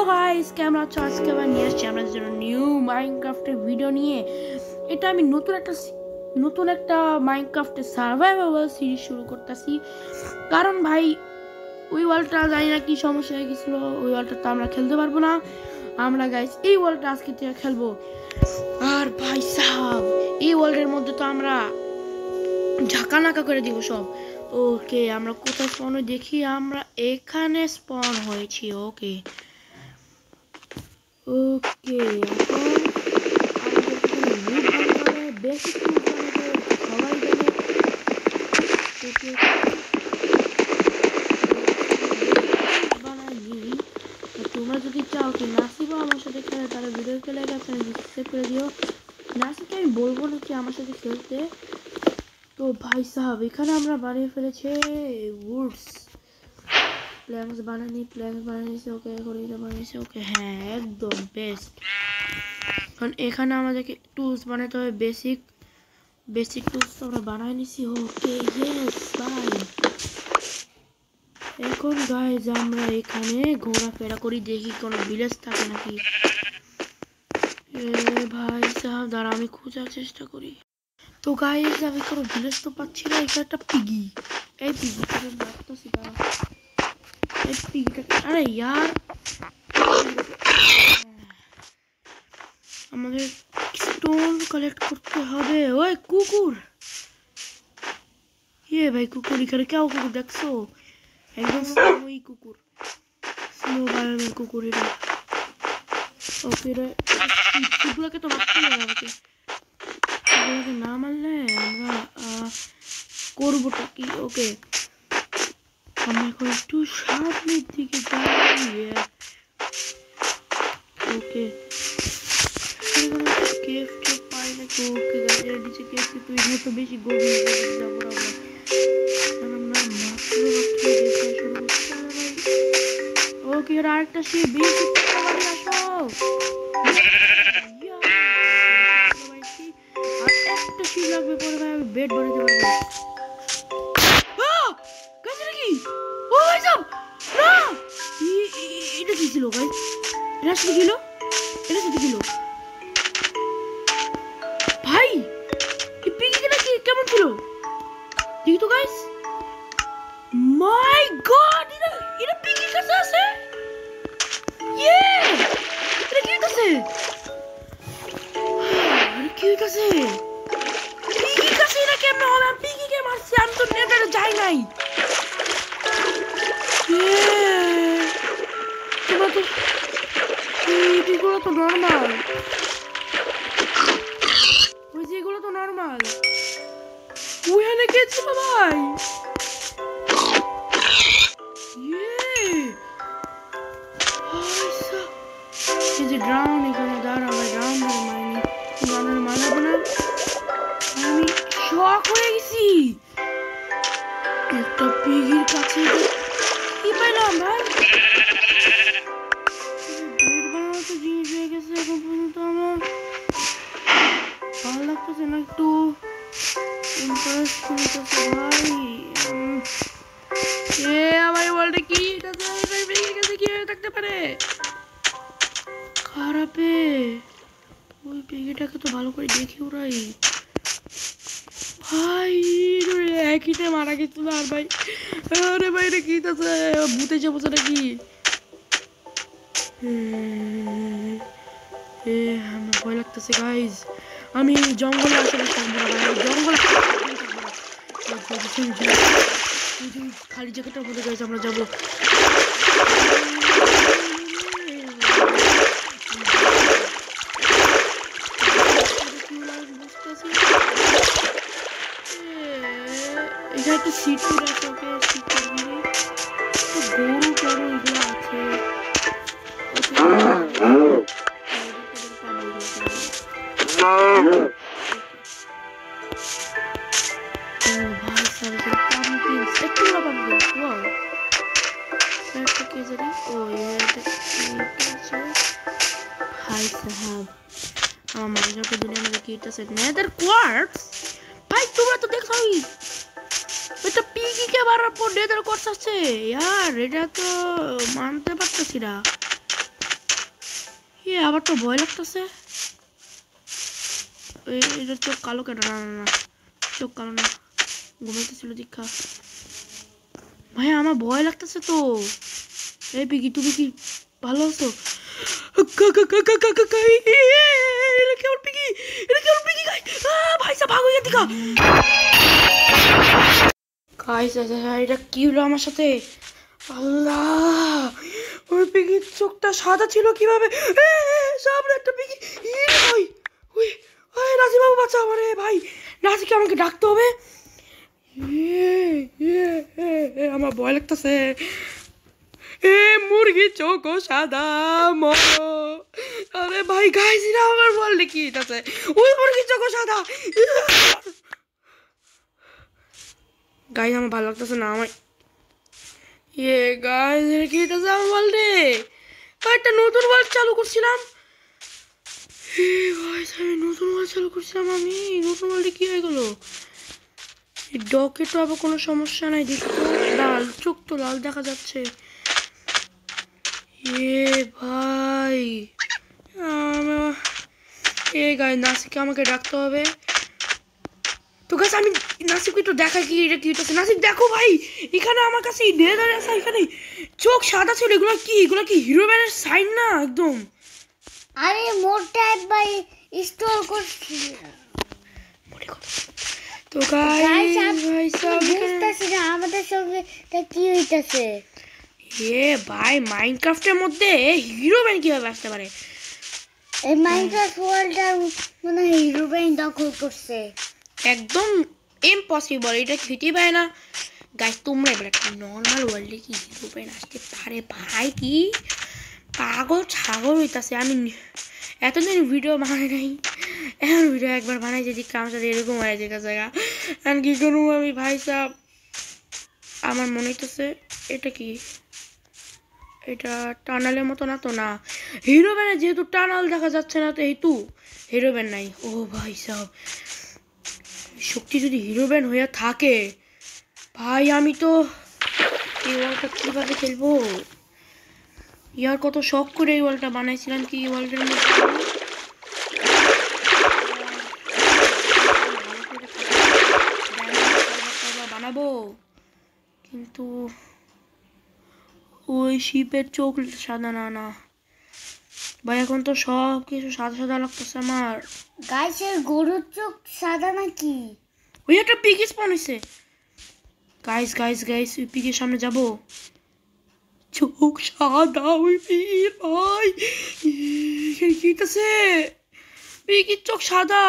Guys কেমন আছো? আজকে আবার নিয়ে আসছি আপনাদের জন্য নিউ মাইনক্রাফটের ভিডিও নিয়ে। এটা আমি নতুন একটা মাইনক্রাফটের সার্ভাইভাল সিরিজ শুরু করতেছি। কারণ ভাই ওই ওয়ার্ল্ডটা জানি না কি সমস্যা হয়ে গেছিল, ওই ওয়ার্ল্ডটা তো আমরা খেলতে পারবো না। আমরা গাইস এই ওয়ার্ল্ডটা আজকে থেকে খেলবো। আর ভাই সাহেব এই ওয়ার্ল্ডের মধ্যে তো আমরা ঝাঁকানাকা করে দিব সব। ওকে আমরা কোথায় স্পন দেখি, আমরা এখানে স্পন হয়েছি। ওকে ওকে এখন বেশি সবাই জানে। ওকে বানাইনি, তোমরা যদি চাও কি নাসিবও আমার সাথে খেলে তারা ভিডিও খেলে গেছে সাবস্ক্রাইব করে দিও। নাসিবকে আমি বলবো না কি আমার সাথে খেলতে। তো ভাই সাহেব এখানে আমরা বানিয়ে ফেলেছি উডস প্ল্যাঙ্কস বানিয়েছি। ওকে করে বানিয়েছি। ওকে হ্যাঁ একদম বেস্ট। কারণ এখানে আমাদেরকে টুলস বানাতে হবে, বেসিক টুলস তো আমরা বানাই নিছি। ওকে ইয়েস ভাই। এখন গাইজ আমরা এখানে ঘোরাফেরা করি, দেখি কোনো ভিলেজ থাকে নাকি। ভাই সাহেব দাঁড়া আমি খোঁজার চেষ্টা করি। তো গাইজ আমি কোনো ভিলেজ তো পাচ্ছি না। এখানে একটা পিগি, এই পিগিটাকে ডাকতেছি দাঁড়া। এই পিগিটাকে আরে ইয়ার আমাদের স্টোন কালেক্ট করতে হবে। ওই কুকুর, ইয়ে ভাই কুকুর এখানে কেউ কুকুর দেখছো? একদম ওই কুকুর, স্নো বায়োমের কুকুর এটা। ওকে রে কুকুরগুলোকে তো মারতেই হবে আমাকে। কুকুরগুলোকে না মারলে আমরা করবোটা কি? ওকে আমরা এখন একটু সামনের দিকে যাই। ওকে কেফ পাই নাকি? ওকে গাছের নিচে কেফ কিন্তু এগুলো তো বেশি গভীর যাবো আমরা। ওকে আর আরেকটা সে বেশি আসো আর একটা শি লাগবে পরে ভাই আমি বেড বানাতে পারবো। কি ও ভাই সব না এটা কি ছিল ভাই? এটা সাথে গেল, এটা সাথে গেল ভাই। এই পিগি নাকি কেমন ছিল দেখি তো গাইস। মাই গড এটা পিগি কাছে আছে। ইয়ে এটা কি হইতাছে? আরে কি হইতাছে? পিগি কাছে এটা কেমনে হবে? আমি পিগিকে মারছি, আমি তো নেটারে যাই নাই। তোমরা তো এইগুলো তো নর্মাল, ওই যে এগুলো তো নর্মাল। ওখানে কে ছিল ভাই? এই যে ড্রাউন এখানে দাঁড়া ভাই, ড্রাউন ধরে মারিনি, ড্রাউনের মারাবো না। আমি শক হয়ে গেছি একটা পিগির কাছে কি পাইলাম ভাই। বেড বানানো তো জিনিস হয়ে গেছে এখন পর্যন্ত। আমার ভালো লাগতেছে না, একটু ইন্টারেস্টিং লাগতেছে ভাই। আমার ওয়ার্ল্ডে কি কিভাবে থাকতে পারে খারাপে? ওই পেগিটাকে তো ভালো করে দেখি ওরাই ভাই। একইতে মারা গেছিল আর ভাই। আরে ভাই এটা কি আছে? ভূতে যাবো নাকি? আমার ভয় লাগতেছে গাইজ। আমি জঙ্গলে আসলে জঙ্গল খালি জায়গাটার মধ্যে গাইজ আমরা যাবো। এটা একটা সিট আছে। ওকে সিট গরু টরু এগুলো আছে। ভাই তোমরা তো দেখো এটা পিগি কে মারার পর নেদার কোয়ার্টস আছে। ইয়ার এটা তো মানতে পারতেছি না। আবার তো ভয় লাগতেছে। এটা চোখ কালো কেন? না না না, চোখ কালো না, ঘুমাইতেছিল দীক্ষা। ভাই আমার ভয় লাগতেছে তো। এই পিকি, তুমি কি ভালো আছো? এটা কি হলো আমার সাথে? আল্লাহ, ওই পিকির চোখটা সাদা ছিল কিভাবে? সামনে একটা পিকি। ভাই ওই নাসি বাবু বাঁচা আমারে ভাই। নাসিকে আমাকে ডাকতে হবে। আমার ভয় লাগতেছে। মুরগি চোখ সাদা মরো। আরে ভাই গাইস, এটা আমার বললে কি আছে? ওই মুরগি চোখ সাদা। গাইস আমার ভালো লাগতেছে না। আমার গাইস এটা কি আছে আমার বললে? একটা নতুন ওয়ার্ল্ড চালু করছিলাম। গাইস আমি নতুন ওয়ার্ল্ড চালু করছিলাম। আমি নতুন ওয়ার্ল্ডে কি হয়ে গেল? ডকে তো আবার কোনো সমস্যা নাই। দেখো লাল চোখ তো লাল দেখা যাচ্ছে। ভাই গাই নাসিককে আমাকে ডাকতে হবে তো। গাছ আমি নাসিককে একটু দেখা কি এটা কি হচ্ছে। নাসিক দেখো ভাই, এখানে আমার কাছে লেদার আছে, এখানে চোখ সাদা ছিল। এগুলো কি হিরো ম্যানের সাইন না একদম? আরে মোরটা একবার ইনস্টল করছি তো গাইস ভাই সব বুঝতাছি না আমাদের সঙ্গে তা কি হইতাছে। ভাই মাইনক্রাফটের মধ্যে হিরো ম্যান কিভাবে আসতে পারে? এই মাইনক্রাফট ওয়ার্ল্ডটা মনে হয় হিরো ব্যান দখল করছে। একদম ইম্পসিবল, এটা খেতেই পারে না। গাইস তোমরা এবার একটা নর্মাল ওয়ার্ল্ডে কি হিরো ব্যান আসতে পারে? ভাই কি পাগল ছাগল হইতাছে। আমি এতদিন ভিডিও বানাই নাই, এখন ভিডিও একবার বানাই যদি আমার সাথে এরকম হয়ে যায় জায়গা আর কি করবো আমি? ভাই সাহ আমার মনে হইতেছে এটা কি, এটা টানালের মতো না তো? না, হিরো ব্যানের যেহেতু টানাল দেখা যাচ্ছে না তো হেতু হিরো ব্যান নাই। ও ভাই সাহ, শক্তি যদি হিরো ব্যান হইয়া থাকে ভাই আমি তো এই ওয়ালটা কিভাবে খেলবো? ইয়ার কত শখ করে এই ওয়ালটা বানাইছিলাম। কি ওয়ালটার মধ্যে বানাবো, কিন্তু ওই শিপের চোখ সাদা না। না ভাই এখন তো সব কিছু সাদা সাদা লাগতেছে আমার। গাইসের গরুর চোখ সাদা নাকি? ওই একটা পিক স্পন হইছে। গাইস গাইস গাইস ওই পিকের সামনে যাব। চোখ সাদা ওই পিক ভাই, এখানে কি হইতাছে? পিকের চোখ সাদা,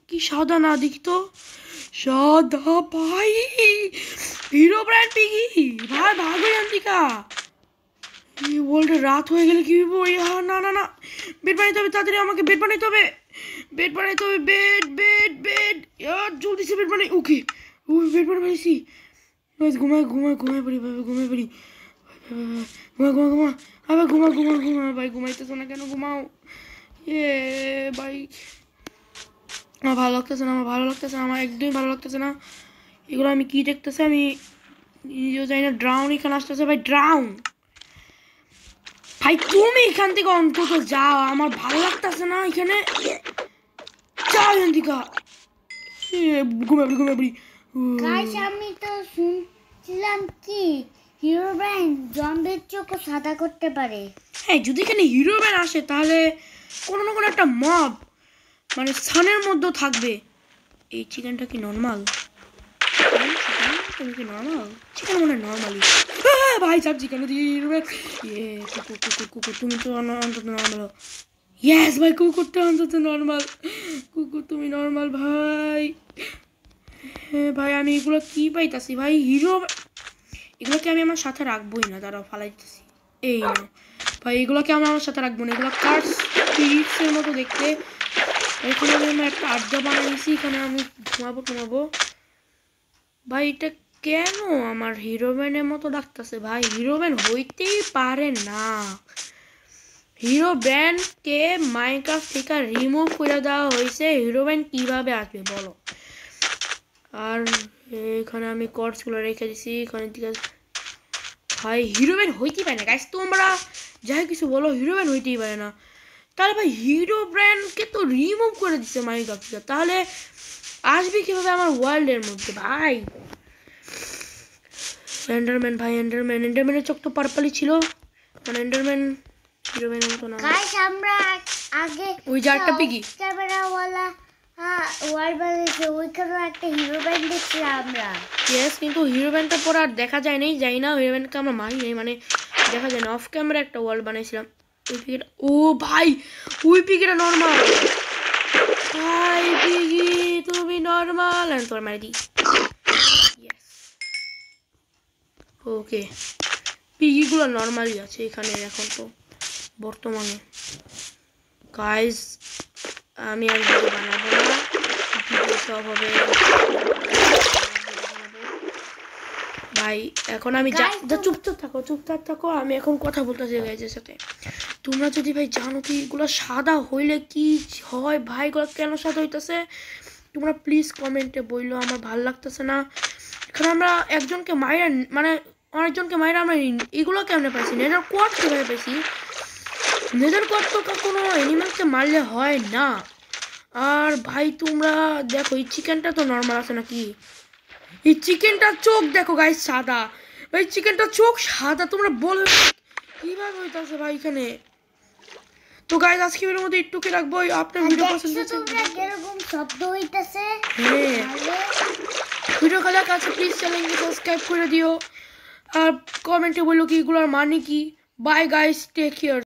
কি সাদা না দেখি তো? সাদা ভাই, হিরো ব্র্যান্ড পিকি ভাই ভাগো আন্তিকা। এই ওয়ার্ল্ডে রাত হয়ে গেলে কি হইব? না না না, বেড বানাইতে হবে তাড়াতাড়ি, আমাকে বেড বানাইতে হবে। বেড বানাইতে হবে, বেড বেড বেড জলদি সে বেড বানাই। ওকে ওই বেড বানাইছি। ঘুমাই পড়ি ভাই, ঘুমাই পড়ি। ঘুমা আবার ঘুমা ভাই। ঘুমাইতেছো না কেন? ঘুমাও। ভাই আমার ভালো লাগতেছে না, আমার একদমই ভালো লাগতেছে না। এগুলো আমি কি দেখতেছি? আমি নিজেও জানি না। ড্রাউন এখানে আসতেছে ভাই, ড্রাউন ভাই তুমি এখান থেকে অন্তত যাও, আমার ভালো লাগতেছে না এখানে। যাও এখান থেকে, ঘুমাই পড়ি। গাইস আমি তো শুনছিলাম কি হিরো ব্যান জম্বির চোখ সাদা করতে পারে। হ্যাঁ, যদি এখানে হিরো ব্যান আসে তাহলে কোনো না কোনো একটা মব মানে সানের মধ্যেও থাকবে। এই চিকেনটা কি নর্মাল? তুমি কি নর্মাল চিকেন? মনে হয় নর্মালি। ভাই সব চিকেন কুকুর তুমি তো অন্তত নর্মাল। ইয়েস ভাই, কুকুরটা অন্তত নর্মাল। কুকুর তুমি নর্মাল ভাই। হ্যাঁ ভাই আমি এগুলো কি পাইতাছি ভাই? হিরো এগুলোকে আমি আমার সাথে রাখবোই না, দাঁড়াও ফালাই দিতেছি। এই না ভাই, এগুলোকে আমি আমার সাথে রাখবো না। এগুলো কার স্পিরিটসের মতো দেখতে। এখানে আমি একটা আড্ডা বানিয়েছি, এখানে আমি ঘুমাবো। ভাই এটা কেন আমার হিরো ব্যানের মতো ডাকতেছে? ভাই হিরো ব্যান হইতেই পারে না। হিরো ব্যান্ডকে মাইনক্রাফট থেকে রিমুভ করে দেওয়া হয়েছে। হিরো ব্যান্ড কিভাবে আসবে বলো? আর এখানে আমি কর্ডসগুলো রেখে দিছি এখানে থেকে। ভাই হিরো ব্যান্ড হইতেই পারে না গাইস, তোমরা যাই কিছু বলো, হিরো ব্যান্ড হইতেই পারে না। তাহলে ভাই হিরো ব্র্যান্ডকে তো রিমুভ করে দিচ্ছে মাইনক্রাফট থেকে, তাহলে আসবে কিভাবে আমার ওয়ার্ল্ডের মধ্যে ভাই? এন্ডারম্যান ভাই, এন্ডারম্যানের চোখ তো পার্পলই ছিল, মানে এন্ডারম্যান হিরো ব্র্যান্ডের মতো না। গাইস আমরা আগে ওই যে একটা পিগি ক্যামেরাওয়ালা ওয়ার্ল্ড বানিয়েছে, ওইখানে একটা হিরো ব্যান্ড দেখছিলাম আমরা। ইয়েস, কিন্তু হিরো ব্যান্ডটা পরে আর দেখা যায় নাই, যাই না হিরো ব্যান্ডকে আমরা মারি নাই, মানে দেখা যায় না। অফ ক্যামেরা একটা ওয়ার্ল্ড বানাইছিলাম, ওই পিগিটা, ও ভাই ওই পিগিটা নর্মাল ভাই, পিগি তুমি নর্মাল, আর তোর মারি দিই। ইয়েস, ওকে, পিগিগুলো নর্মালই আছে এখানে এখন তো বর্তমানে। গাইস আমি আর ভিডিও বানাবো না, ভিডিও সব হবে ভাই। এখন আমি চুপচাপ থাকো, আমি এখন কথা বলতেছি গাইজের সাথে। তোমরা যদি ভাই জানো কি এগুলো সাদা হইলে কি হয় ভাই, এগুলো কেন সাদা হইতেছে তোমরা প্লিজ কমেন্টে বললো, আমার ভাল লাগতেছে না। এখানে আমরা একজনকে মাইরা, মানে অনেকজনকে মাইরা আমরা এগুলো কেমনে পাইছি, নেজার কোয়াড কীভাবে পাইছি? নেজার কোয়াড তো কোনো অ্যানিমালকে মারলে হয় না। আর ভাই তোমরা দেখো এই চিকেনটা তো নর্মাল আছে নাকি? এই চিকেনটার চোখ দেখো গাইস সাদা, ভাই চিকেনটার চোখ সাদা, তোমরা বলো কিভাবে হইতাছে ভাই এখানে? তো গাইস আজকে ভিডিওর মধ্যে একটু কি রাখবো, আপনার ভিডিও পছন্দ হয়েছে তোমরা এরকম শব্দ হইতাছে, হ্যাঁ ভিডিও খেলার কাছে প্লিজ চ্যানেলকে সাবস্ক্রাইব করে দিও, আর কমেন্টে বলো কি এগুলোর মানে কি। Bye guys, take care.